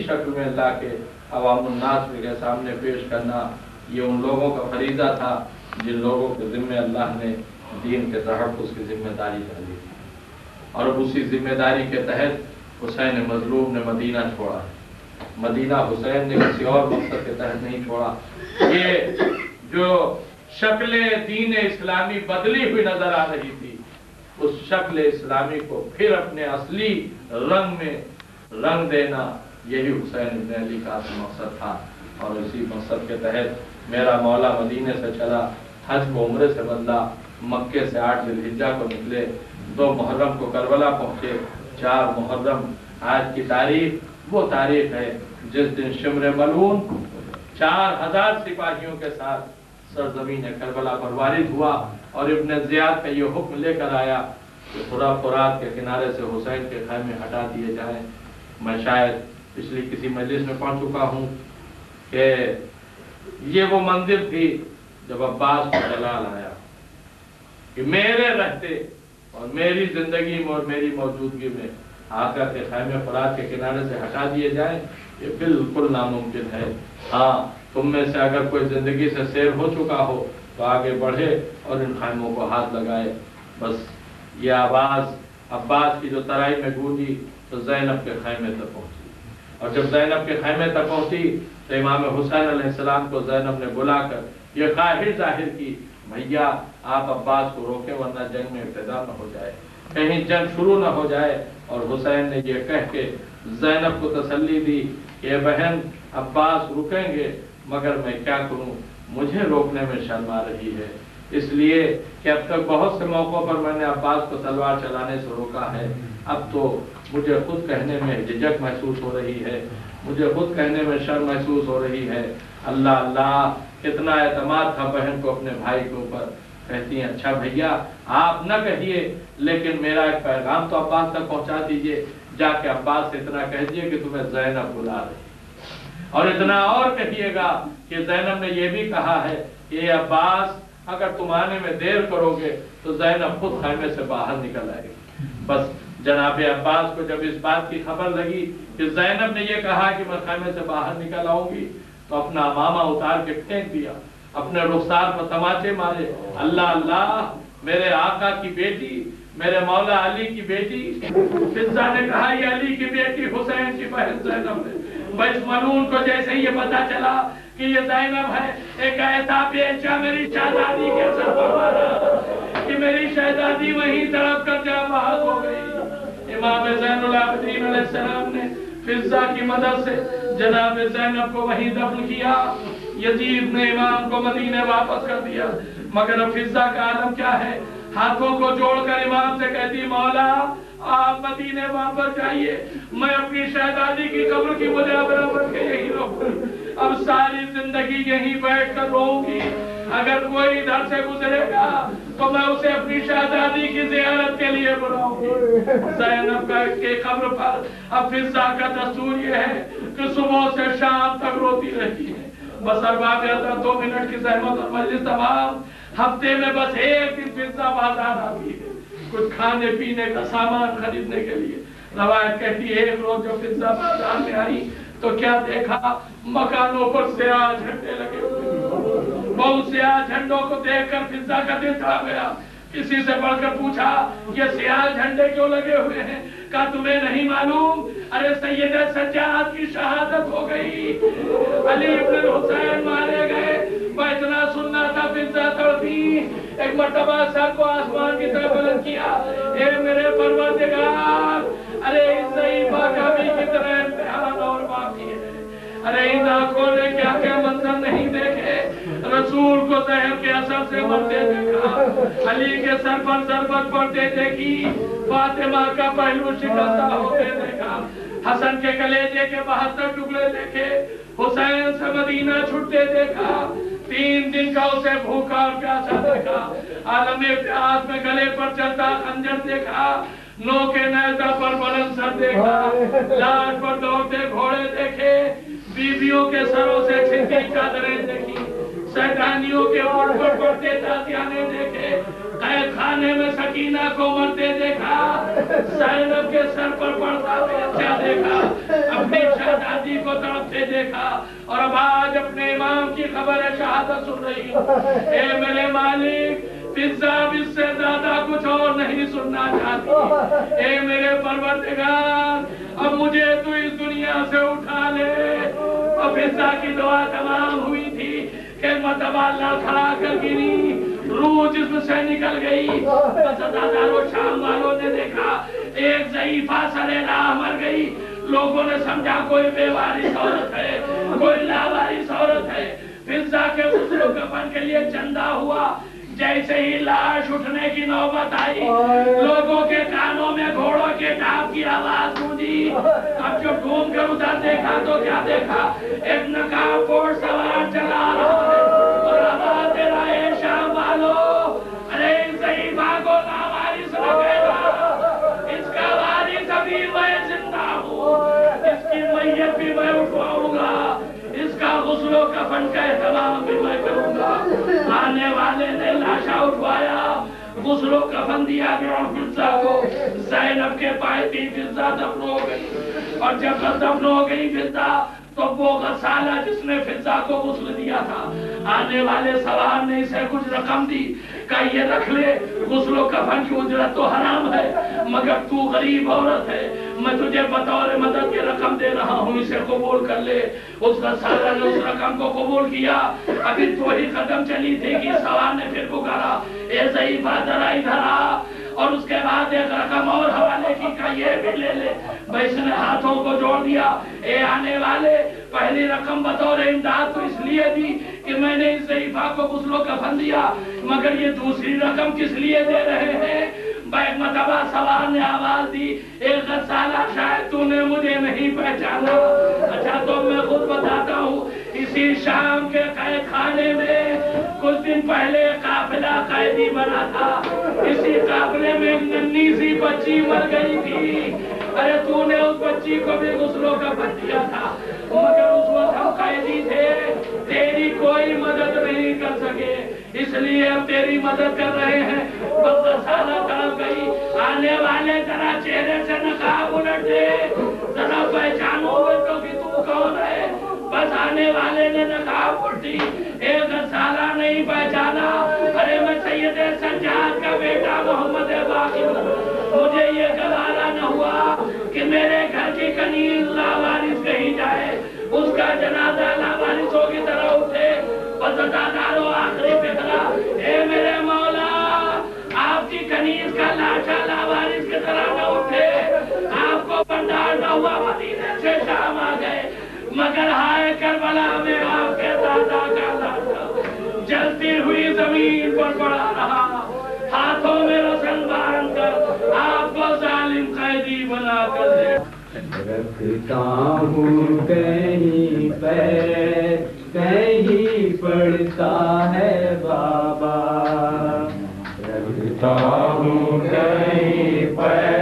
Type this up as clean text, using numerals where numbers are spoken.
شکل میں لا کے عوام الناس کے سامنے پیش کرنا یہ ان لوگوں کا فریضہ تھا جن لوگوں کے ذمہ اللہ نے دین کے تحفظ کی ذمہ داری ڈالی تھی، اور اب اسی ذمہ داری کے تحت حسین مظلوم نے مدینہ چھوڑا۔ مدینہ حسین نے کسی اور مقصد کے تحت نہیں چھوڑا۔ یہ جو شکل دین اسلامی بدلی ہوئی نظر آ رہی تھی، اس شکل اسلامی کو پھر اپنے اصلی رنگ میں رنگ دینا، یہی حسین ابن علی کا مقصد تھا۔ اور اسی مقصد کے تحت میرا مولا مدینے سے چلا، حج کو عمرے سے بدلا، مکے سے 8 ذی الحجہ کو نکلے، 2 محرم کو کربلا پہنچے، 4 محرم آج کی تاریخ وہ تاریخ ہے جس دن شمر ملعون 4000 سپاہیوں کے ساتھ سرزمین کربلا پر وارد ہوا، اور ابن زیاد کا یہ حکم لے کر آیا کہ فرات کے کنارے سے حسین کے خیمے ہٹا دیے جائیں۔ میں شاید پچھلی کسی مجلس میں پڑھ چکا ہوں کہ یہ وہ منظر تھی جب عباس کو جلال آیا کہ میرے رہتے اور میری زندگی میں اور میری موجودگی میں آقا کے خیمے فرات کے کنارے سے ہٹا دیے جائیں، یہ بالکل ناممکن ہے۔ ہاں، تم میں سے اگر کوئی زندگی سے سیر ہو چکا ہو تو آگے بڑھے اور ان خیموں کو ہاتھ لگائے۔ بس یہ آواز عباس کی جو ترائی میں گونجی تو زینب کے خیمے تک پہنچی، اور جب زینب کے خیمے تک پہنچی تو امام حسین علیہ السلام کو زینب نے بلا کر یہ خواہش ظاہر کی، بھیا آپ عباس کو روکیں ورنہ جنگ میں ابتدا نہ ہو جائے، کہیں جنگ شروع نہ ہو جائے۔ اور حسین نے یہ کہہ کے زینب کو تسلی دی کہ بہن عباس رکیں گے، مگر میں کیا کروں، مجھے روکنے میں شرم آ رہی ہے، اس لیے کہ اب تک بہت سے موقعوں پر میں نے عباس کو تلوار چلانے سے روکا ہے، اب تو مجھے خود کہنے میں جھجک محسوس ہو رہی ہے، مجھے خود کہنے میں شرم محسوس ہو رہی ہے۔ اللہ اللہ، کتنا اعتماد تھا بہن کو اپنے بھائی کے اوپر۔ کہتی ہیں اچھا بھیا آپ نہ کہیے، لیکن میرا ایک پیغام تو عباس تک پہنچا دیجئے، جا کے عباس سے اتنا کہہ دیجئے کہ تمہیں زینب بلا رہی، اور اتنا اور کہیے گا کہ زینب نے یہ بھی کہا ہے کہ عباس اگر تم آنے میں دیر کرو گے تو زینب خود خیمے سے باہر نکل آئے گی۔ بس جناب عباس کو جب اس بات کی خبر لگی کہ زینب نے یہ کہا کہ میں خیمے سے باہر نکل آؤں گی تو اپنا امامہ اتار کے پھینک دیا، اپنے رخسار پر تماچے مارے۔ اللہ اللہ، میرے آقا کی بیٹی، میرے مولا علی کی بیٹی۔ فضہ نے کہا یہ علی کی بیٹی حسین کی بہن زینب ہے۔ بس ملعون کو جیسے یہ پتا چلا کہ یہ زینب ہے، ایک ایسا بیچا میری شہزادی کے سر پر مارا کہ میری شہزادی وہیں تڑپ کر جاں بحق ہو گئی۔ امام زین العابدین علیہ السلام نے فضہ کی مدد سے جناب زینب کو وہیں دفن کیا۔ یزید نے امام کو مدینے واپس کر دیا، مگر اب فضہ کا عالم کیا ہے، ہاتھوں کو جوڑ کر امام سے کہتی مولا آپ مدینے واپس جائیے، میں اپنی شہزادی کی قبر کی مجاورہ بن کے یہی رہوں، اب ساری زندگی یہیں بیٹھ کر رہوں گی، اگر کوئی ادھر سے گزرے گا تو میں اسے اپنی شہزادی کی زیارت کے لیے بلاؤں گی۔ زینب کے قبر پر اب فضہ کا دستور یہ ہے کہ صبح سے شام تک روتی رہتی ہے، بس ارباب حضرت 2 منٹ کی زحمت اور مجلس تمام، ہفتے میں بس ایک دن فضہ بازار آتی ہے کچھ کھانے پینے کا سامان خریدنے کے لیے۔ روایت کہتی ہے ایک روز جو فضہ بازار میں آئی تو کیا دیکھا، مکانوں پر سیاہ جھنڈے لگے ہوئے، بہت سیاہ جھنڈوں کو دیکھ کر فضہ کا دل تھا گیا، کسی سے بڑھ کر پوچھا یہ سیاہ جھنڈے کیوں لگے ہوئے ہیں؟ کہا تمہیں نہیں معلوم؟ ارے سید سجاد کی شہادت ہو گئی، علی ابن الحسین مارے گئے، میں اتنا سننا تھا فضہ تڑپی، ایک مرتبہ سر کو آسمان کی طرف بلند کیا، اے میرے پروردگار، ارے اس ضعیفہ کا بھی کتنا امتحان اور باقی ہے، ارے ان آنکھوں نے کیا کیا منظر نہیں دیکھے، رسول کو زہر کے اثر سے مرتے دیکھا، علی کے سر پر ضربت پڑتے دیکھی، فاطمہ کا پہلو شکستہ ہوتے دیکھا، حسن کے کلیجے کے 72 ٹکڑے دیکھے، حسین سے مدینہ چھٹتے دیکھا، 3 دن کا اسے بھوکا اور پیاسا دیکھا، عالم ابتعاد میں گلے پر چلتا خنجر دیکھا، نو کے نیزہ پر بلند سر دیکھا، لاٹ پر دوڑتے گھوڑے دیکھے، بیویوں کے سروں سے چھنتی چادریں دیکھی، سیدانیوں کے اوٹ پر پڑتے تازیانے دیکھے، قید خانے میں سکینہ کو مرتے دیکھا، زینب کے سر پر پڑتا بچہ دیکھا، اپنی شہزادی کو تڑپتے دیکھا، اور اب آج اپنے امام کی خبر شہادت سن رہی ہوں۔ اے میرے مالک، فضہ اس سے زیادہ کچھ اور نہیں سننا چاہتی، اے میرے پروردگار، اب مجھے تو اس دنیا سے اٹھا لے۔ اور فضہ کی دعا تمام ہوئی تھی کہ مرتبہ اللہ کھڑا کر گری، روح جسم سے نکل گئی، بس ہزاروں شام والوں نے دیکھا ایک ضعیفہ سرے راہ مر گئی، لوگوں نے سمجھا کوئی بے وارث عورت ہے، کوئی لاوارث عورت ہے، فضہ کے غسل و کفن کے لیے چندہ ہوا، جیسے ہی لاش اٹھنے کی نوبت آئی، لوگوں کے کانوں میں گھوڑوں کے ٹاپ کی آواز گونجی، اب جو ڈھونڈ کر ادھر دیکھا تو کیا دیکھا، ایک نقاب پوش سوار چلا رہا ہے، اور آواز دے رہا ہے شام والو، ارے اس ضعیفہ کو لاوارث نہ کہنا، اس کا وارث ابھی میں زندہ ہوں، اس کی میت بھی میں اٹھواؤں گا، اس کا غسل و کفن کا اہتمام بھی میں کروں گا۔ آنے والے نے لاشا اٹھوایا، غسل و کفن دیا گیا فضہ کو، زینب کے پائے تھی فضہ دفن ہو گئی، اور جب دفن ہو گئی فضہ تو وہ غسالہ جس نے فضہ کو غسل دیا تھا، آنے والے سوار نے اسے کچھ رقم دی، کہا یہ رکھ لے، غسل و کفن کی اجرت تو حرام ہے، مگر تو غریب عورت ہے، میں تجھے بطور مدد کی رقم دے رہا ہوں، اسے قبول کر لے۔ اس غسالہ نے اس رقم کو قبول کیا، ابھی 2 ہی قدم چلی تھی کہ سوار نے پھر پکارا، اے ضعیفہ ذرا ادھر آ، اور اس کے بعد ایک رقم اور حوالے کی، کہا یہ بھی لے لے، بھائی اس نے ہاتھوں کو جوڑ دیا، اے آنے والے، پہلی رقم بطور امداد تو اس لیے دی کہ میں نے اس ضعیفہ کو غسل و کفن دیا، مگر یہ دوسری رقم کس لیے دے رہے ہیں؟ ایک مرتبہ سوار نے آواز دی، اے غسالہ شاید تو نے مجھے نہیں پہچانا، اچھا تو میں خود بتاتا ہوں، اسی شام کے قید خانے میں کچھ دن پہلے قافلہ قیدی بنا تھا، اسی قافلے میں ایک ننھی سی بچی مر گئی تھی، ارے تو نے اس بچی کو بھی غسل و کفن دیا تھا، مگر اس وقت ہم قیدی تھے، تیری کوئی مدد نہیں کر سکے، اس لیے ہم تیری مدد کر رہے ہیں۔ بس غسالہ طرف گئی، آنے والے ذرا چہرے سے نقاب الٹ دے، ذرا پہچانو بچوں کی تو کون ہے، بس آنے والے نے نقاب الٹی، اے غسالہ نہیں پہچانا، ارے میں سید سجاد کا بیٹا محمد باقر ہوں، مجھے یہ گوارا نہ ہوا کہ میرے گھر کی کنیز لاوارث کہیں جائے، اس کا جنازہ لاوارثوں کی طرح اٹھے، بس دادارو آخری فکرہ، اے میرے مولا آپ کی کنیز کا لاشا لاوارث کی طرح نہ اٹھے، آپ کو بندار نہ ہوا مدینے سے شام آ گئے، مگر ہائے کربلا میں آپ کے دادا کا لاشا جلتی ہوئی زمین پر پڑا رہا، ہاتھوں میں رسن باندھ کر آپ کو ظالم رکھتا ہوں کہیں پیر کہیں پڑتا ہے بابا، رکھتا ہوں کہیں پیر